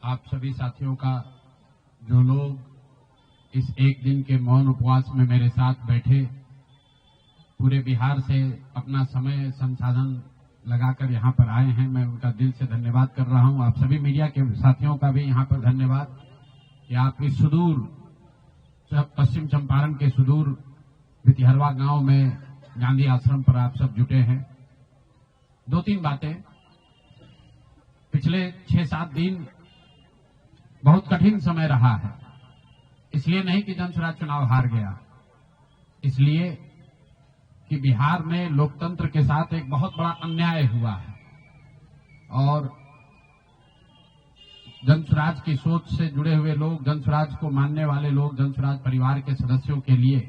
आप सभी साथियों का, जो लोग इस एक दिन के मौन उपवास में मेरे साथ बैठे, पूरे बिहार से अपना समय संसाधन लगाकर यहाँ पर आए हैं, मैं उनका दिल से धन्यवाद कर रहा हूँ। आप सभी मीडिया के साथियों का भी यहाँ पर धन्यवाद कि आप इस सुदूर पश्चिम चंपारण के सुदूर भितिहरवा गांव में गांधी आश्रम पर आप सब जुटे हैं। दो तीन बातें। पिछले 6-7 दिन बहुत कठिन समय रहा है। इसलिए नहीं कि जनसुराज चुनाव हार गया, इसलिए कि बिहार में लोकतंत्र के साथ एक बहुत बड़ा अन्याय हुआ है और जनसुराज की सोच से जुड़े हुए लोग, जनसुराज को मानने वाले लोग, जनसुराज परिवार के सदस्यों के लिए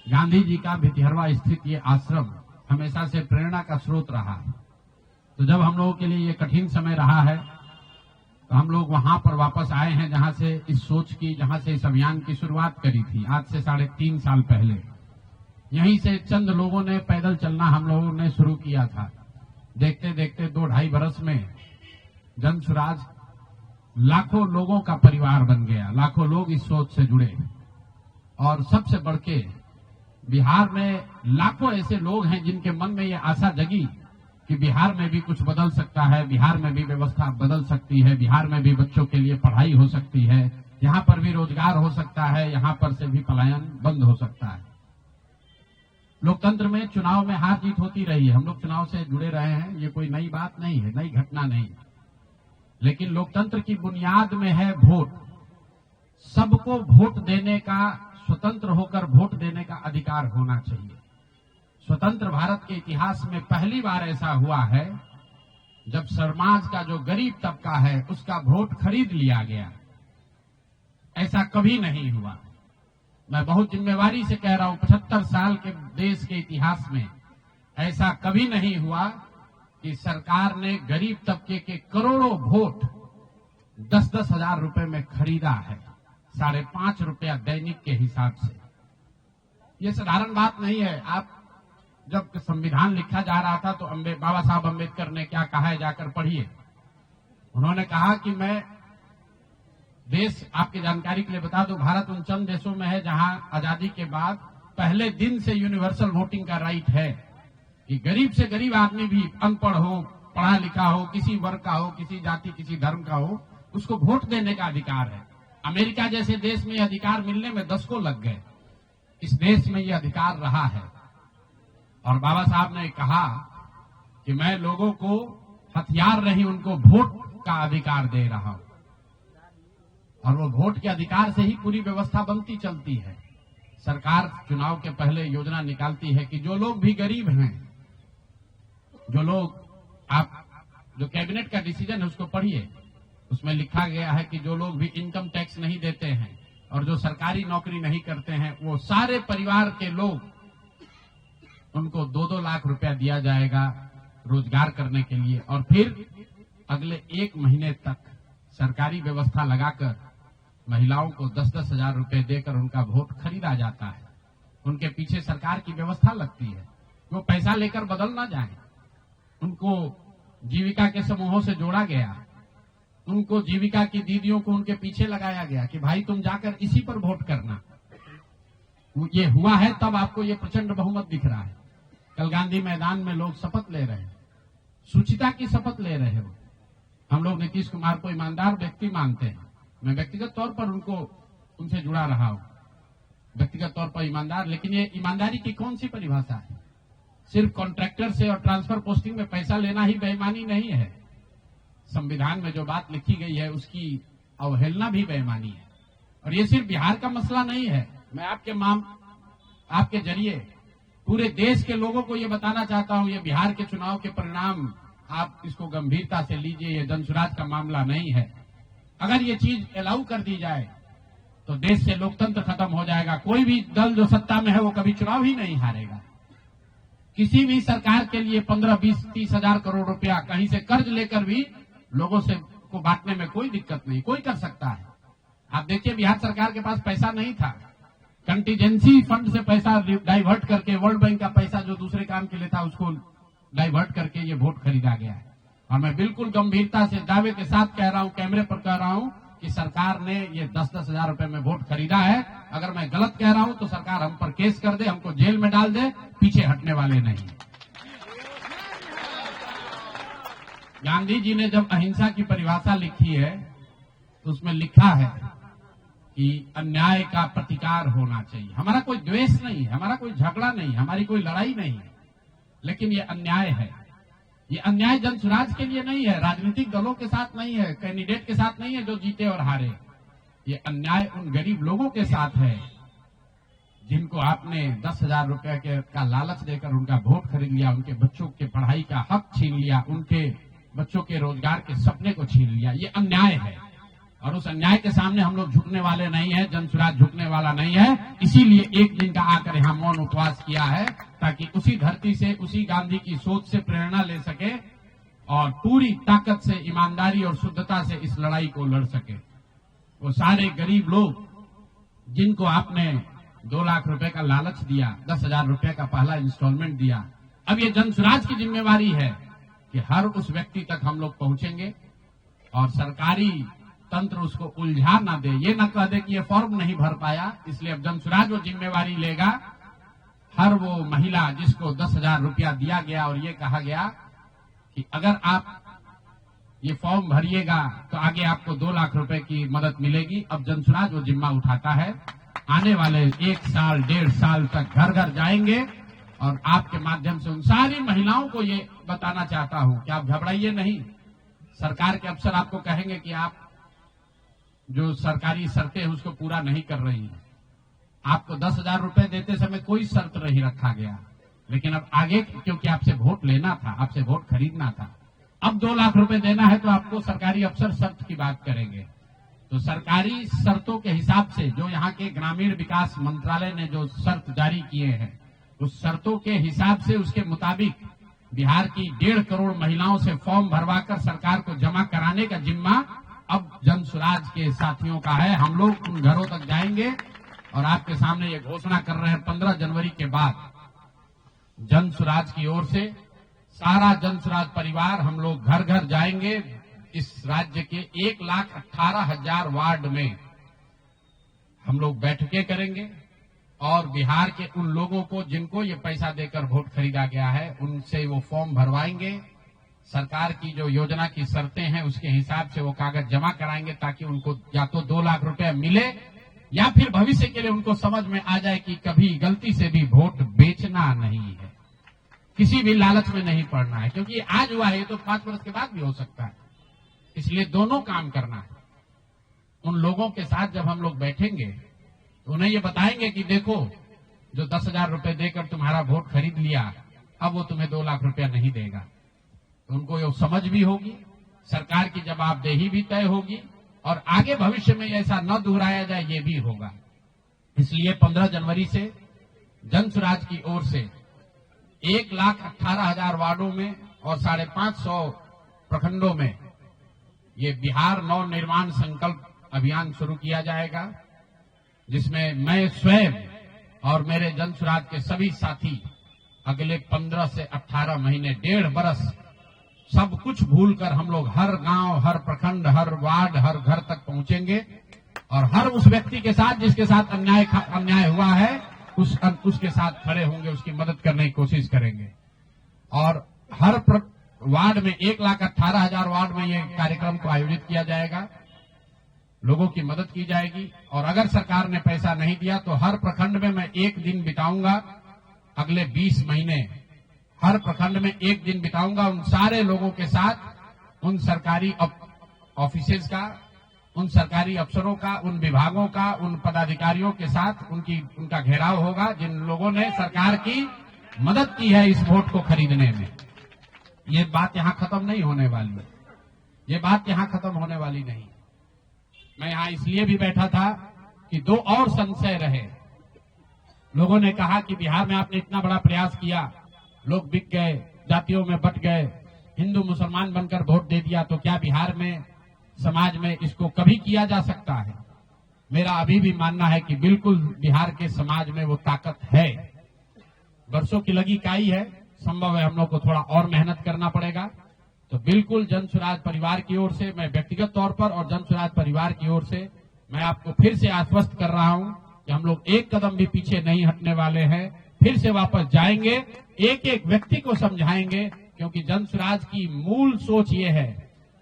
गांधी जी का भितिहरवा स्थित ये आश्रम हमेशा से प्रेरणा का स्रोत रहा है। तो जब हम लोगों के लिए ये कठिन समय रहा है तो हम लोग वहां पर वापस आए हैं जहां से इस सोच की, जहां से इस अभियान की शुरुआत करी थी आज से 3.5 साल पहले। यहीं से चंद लोगों ने पैदल चलना हम लोगों ने शुरू किया था। देखते देखते 2-2.5 बरस में जनसुराज लाखों लोगों का परिवार बन गया। लाखों लोग इस सोच से जुड़े और सबसे बढ़ के बिहार में लाखों ऐसे लोग हैं जिनके मन में ये आशा जगी कि बिहार में भी कुछ बदल सकता है, बिहार में भी व्यवस्था बदल सकती है, बिहार में भी बच्चों के लिए पढ़ाई हो सकती है, यहाँ पर भी रोजगार हो सकता है, यहाँ पर से भी पलायन बंद हो सकता है। लोकतंत्र में चुनाव में हार जीत होती रही है, हम लोग चुनाव से जुड़े रहे हैं, ये कोई नई बात नहीं है, नई घटना नहीं। लेकिन लोकतंत्र की बुनियाद में है वोट। सबको वोट देने का, स्वतंत्र होकर वोट देने का अधिकार होना चाहिए। स्वतंत्र भारत के इतिहास में पहली बार ऐसा हुआ है जब समाज का जो गरीब तबका है उसका वोट खरीद लिया गया। ऐसा कभी नहीं हुआ। मैं बहुत जिम्मेवारी से कह रहा हूं, 75 साल के देश के इतिहास में ऐसा कभी नहीं हुआ कि सरकार ने गरीब तबके के करोड़ों वोट 10-10 हजार रुपए में खरीदा है, 5.5 रुपया दैनिक के हिसाब से। ये साधारण बात नहीं है। आप जब संविधान लिखा जा रहा था तो बाबा साहब अम्बेडकर ने क्या कहा है, जाकर पढ़िए। उन्होंने कहा कि मैं देश, आपकी जानकारी के लिए बता दूं, भारत उन चंद देशों में है जहां आजादी के बाद पहले दिन से यूनिवर्सल वोटिंग का राइट है कि गरीब से गरीब आदमी भी, अनपढ़ हो, पढ़ा लिखा हो, किसी वर्ग का हो, किसी जाति, किसी धर्म का हो, उसको वोट देने का अधिकार है। अमेरिका जैसे देश में यह अधिकार मिलने में 10 को लग गए। इस देश में यह अधिकार रहा है और बाबा साहब ने कहा कि मैं लोगों को हथियार नहीं, उनको वोट का अधिकार दे रहा हूं और वो वोट के अधिकार से ही पूरी व्यवस्था बनती चलती है। सरकार चुनाव के पहले योजना निकालती है कि जो लोग भी गरीब हैं, जो लोग, आप जो कैबिनेट का डिसीजन है उसको पढ़िए, उसमें लिखा गया है कि जो लोग भी इनकम टैक्स नहीं देते हैं और जो सरकारी नौकरी नहीं करते हैं, वो सारे परिवार के लोग, उनको 2-2 लाख रुपया दिया जाएगा रोजगार करने के लिए और फिर अगले 1 महीने तक सरकारी व्यवस्था लगाकर महिलाओं को 10-10 हजार रुपए देकर उनका वोट खरीदा जाता है। उनके पीछे सरकार की व्यवस्था लगती है, वो पैसा लेकर बदल ना जाए। उनको जीविका के समूहों से जोड़ा गया, उनको जीविका की दीदियों को उनके पीछे लगाया गया कि भाई तुम जाकर इसी पर वोट करना। ये हुआ है तब आपको ये प्रचंड बहुमत दिख रहा है। कल गांधी मैदान में लोग शपथ ले रहे हैं, शुचिता की शपथ ले रहे हो। हम लोग नीतीश कुमार को ईमानदार व्यक्ति मानते हैं। मैं व्यक्तिगत तौर पर उनसे जुड़ा रहा हूं, व्यक्तिगत तौर पर ईमानदार। लेकिन ये ईमानदारी की कौन सी परिभाषा है? सिर्फ कॉन्ट्रैक्टर से और ट्रांसफर पोस्टिंग में पैसा लेना ही बेईमानी नहीं है। संविधान में जो बात लिखी गई है उसकी अवहेलना भी बेईमानी है। और ये सिर्फ बिहार का मसला नहीं है। मैं आपके जरिए पूरे देश के लोगों को ये बताना चाहता हूं, ये बिहार के चुनाव के परिणाम, आप इसको गंभीरता से लीजिए। ये जनसुराज का मामला नहीं है। अगर ये चीज अलाउ कर दी जाए तो देश से लोकतंत्र खत्म हो जाएगा। कोई भी दल जो सत्ता में है वो कभी चुनाव ही नहीं हारेगा। किसी भी सरकार के लिए 15, 20, 30 हजार करोड़ रुपया कहीं से कर्ज लेकर भी लोगों से को बांटने में कोई दिक्कत नहीं, कोई कर सकता है। आप देखिए बिहार सरकार के पास पैसा नहीं था, कंटीजेंसी फंड से पैसा डाइवर्ट करके, वर्ल्ड बैंक का पैसा जो दूसरे काम के लिए था उसको डाइवर्ट करके ये वोट खरीदा गया है। और मैं बिल्कुल गंभीरता से दावे के साथ कह रहा हूं, कैमरे पर कह रहा हूं कि सरकार ने ये 10-10 हजार रुपए में वोट खरीदा है। अगर मैं गलत कह रहा हूं तो सरकार हम पर केस कर दे, हमको जेल में डाल दे, पीछे हटने वाले नहीं। गांधी जी ने जब अहिंसा की परिभाषा लिखी है तो उसमें लिखा है कि अन्याय का प्रतिकार होना चाहिए। हमारा कोई द्वेष नहीं है, हमारा कोई झगड़ा नहीं, हमारी कोई लड़ाई नहीं है, लेकिन ये अन्याय है। ये अन्याय जन स्वराज के लिए नहीं है, राजनीतिक दलों के साथ नहीं है, कैंडिडेट के साथ नहीं है जो जीते और हारे। ये अन्याय उन गरीब लोगों के साथ है जिनको आपने 10,000 रुपए का लालच देकर उनका वोट खरीद लिया, उनके बच्चों के पढ़ाई का हक छीन लिया, उनके बच्चों के रोजगार के सपने को छीन लिया। ये अन्याय है और उस अन्याय के सामने हम लोग झुकने वाले नहीं है, जन स्वराज झुकने वाला नहीं है। इसीलिए एक दिन का आकर यहाँ मौन उपवास किया है ताकि उसी धरती से, उसी गांधी की सोच से प्रेरणा ले सके और पूरी ताकत से, ईमानदारी और शुद्धता से इस लड़ाई को लड़ सके। वो सारे गरीब लोग जिनको आपने 2 लाख रुपए का लालच दिया, 10,000 रुपए का पहला इंस्टॉलमेंट दिया, अब ये जन स्वराज की जिम्मेवारी है कि हर उस व्यक्ति तक हम लोग पहुंचेंगे और सरकारी तंत्र उसको उलझा ना दे, ये ना कह दे कि ये फॉर्म नहीं भर पाया। इसलिए अब जन स्वराज वो जिम्मेवारी लेगा। हर वो महिला जिसको 10,000 रुपया दिया गया और ये कहा गया कि अगर आप ये फॉर्म भरिएगा तो आगे आपको 2 लाख रुपए की मदद मिलेगी, अब जन स्वराज वो जिम्मा उठाता है। आने वाले 1 साल 1.5 साल तक घर घर जाएंगे और आपके माध्यम से उन सारी महिलाओं को ये बताना चाहता हूं कि आप घबराइए नहीं। सरकार के अफसर आपको कहेंगे कि आप जो सरकारी शर्तें हैं उसको पूरा नहीं कर रही हैं। आपको 10,000 रुपए देते समय कोई शर्त नहीं रखा गया, लेकिन अब आगे क्योंकि आपसे वोट लेना था, आपसे वोट खरीदना था, अब 2 लाख रुपए देना है तो आपको सरकारी अफसर शर्त की बात करेंगे। तो सरकारी शर्तों के हिसाब से जो यहाँ के ग्रामीण विकास मंत्रालय ने जो शर्त जारी किए हैं, उस शर्तों के हिसाब से, उसके मुताबिक बिहार की 1.5 करोड़ महिलाओं से फॉर्म भरवाकर सरकार को जमा कराने का जिम्मा अब जन स्वराज के साथियों का है। हम लोग उन घरों तक जाएंगे और आपके सामने ये घोषणा कर रहे हैं 15 जनवरी के बाद जन स्वराज की ओर से सारा जन स्वराज परिवार हम लोग घर घर जाएंगे। इस राज्य के 1,18,000 वार्ड में हम लोग बैठकें करेंगे और बिहार के उन लोगों को जिनको ये पैसा देकर वोट खरीदा गया है उनसे वो फॉर्म भरवाएंगे। सरकार की जो योजना की शर्तें हैं उसके हिसाब से वो कागज जमा कराएंगे ताकि उनको या तो 2 लाख रुपए मिले या फिर भविष्य के लिए उनको समझ में आ जाए कि कभी गलती से भी वोट बेचना नहीं है, किसी भी लालच में नहीं पड़ना है, क्योंकि आज हुआ है तो 5 वर्ष के बाद भी हो सकता है। इसलिए दोनों काम करना है। उन लोगों के साथ जब हम लोग बैठेंगे तो उन्हें ये बताएंगे कि देखो, जो 10,000 रुपए देकर तुम्हारा वोट खरीद लिया, अब वो तुम्हें 2 लाख रुपया नहीं देगा। तो उनको ये समझ भी होगी, सरकार की जवाबदेही भी तय होगी और आगे भविष्य में ऐसा न दोहराया जाए ये भी होगा। इसलिए 15 जनवरी से जन स्वराज की ओर से 1,18,000 वार्डों में और 550 प्रखंडों में ये बिहार नव निर्माण संकल्प अभियान शुरू किया जाएगा, जिसमें मैं स्वयं और मेरे जन स्वराज के सभी साथी अगले 15 से 18 महीने, 1.5 बरस सब कुछ भूलकर हम लोग हर गांव, हर प्रखंड, हर वार्ड, हर घर तक पहुंचेंगे और हर उस व्यक्ति के साथ जिसके साथ अन्याय हुआ है उसके साथ खड़े होंगे, उसकी मदद करने की कोशिश करेंगे। और हर वार्ड में 1,18,000 वार्ड में ये कार्यक्रम को आयोजित किया जाएगा, लोगों की मदद की जाएगी। और अगर सरकार ने पैसा नहीं दिया तो हर प्रखंड में मैं 1 दिन बिताऊंगा, अगले 20 महीने हर प्रखंड में 1 दिन बिताऊंगा उन सारे लोगों के साथ, उन सरकारी ऑफिसेज का, उन सरकारी अफसरों का, उन विभागों का, उन पदाधिकारियों के साथ उनका घेराव होगा जिन लोगों ने सरकार की मदद की है इस वोट को खरीदने में। ये बात यहां खत्म नहीं होने वाली है, ये बात यहां खत्म होने वाली नहीं। मैं यहां इसलिए भी बैठा था कि 2 और संशय रहे। लोगों ने कहा कि बिहार में आपने इतना बड़ा प्रयास किया, लोग बिक गए, जातियों में बंट गए, हिंदू मुसलमान बनकर वोट दे दिया, तो क्या बिहार में समाज में इसको कभी किया जा सकता है? मेरा अभी भी मानना है कि बिल्कुल बिहार के समाज में वो ताकत है। वर्षों की लगी काई है, संभव है हम लोग को थोड़ा और मेहनत करना पड़ेगा, तो बिल्कुल जन स्वराज परिवार की ओर से, मैं व्यक्तिगत तौर पर और जन स्वराज परिवार की ओर से मैं आपको फिर से आश्वस्त कर रहा हूं कि हम लोग एक कदम भी पीछे नहीं हटने वाले हैं। फिर से वापस जाएंगे, एक एक व्यक्ति को समझाएंगे, क्योंकि जन स्वराज की मूल सोच ये है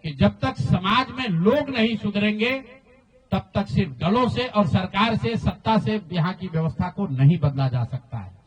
कि जब तक समाज में लोग नहीं सुधरेंगे तब तक सिर्फ दलों से और सरकार से, सत्ता से यहाँ की व्यवस्था को नहीं बदला जा सकता है।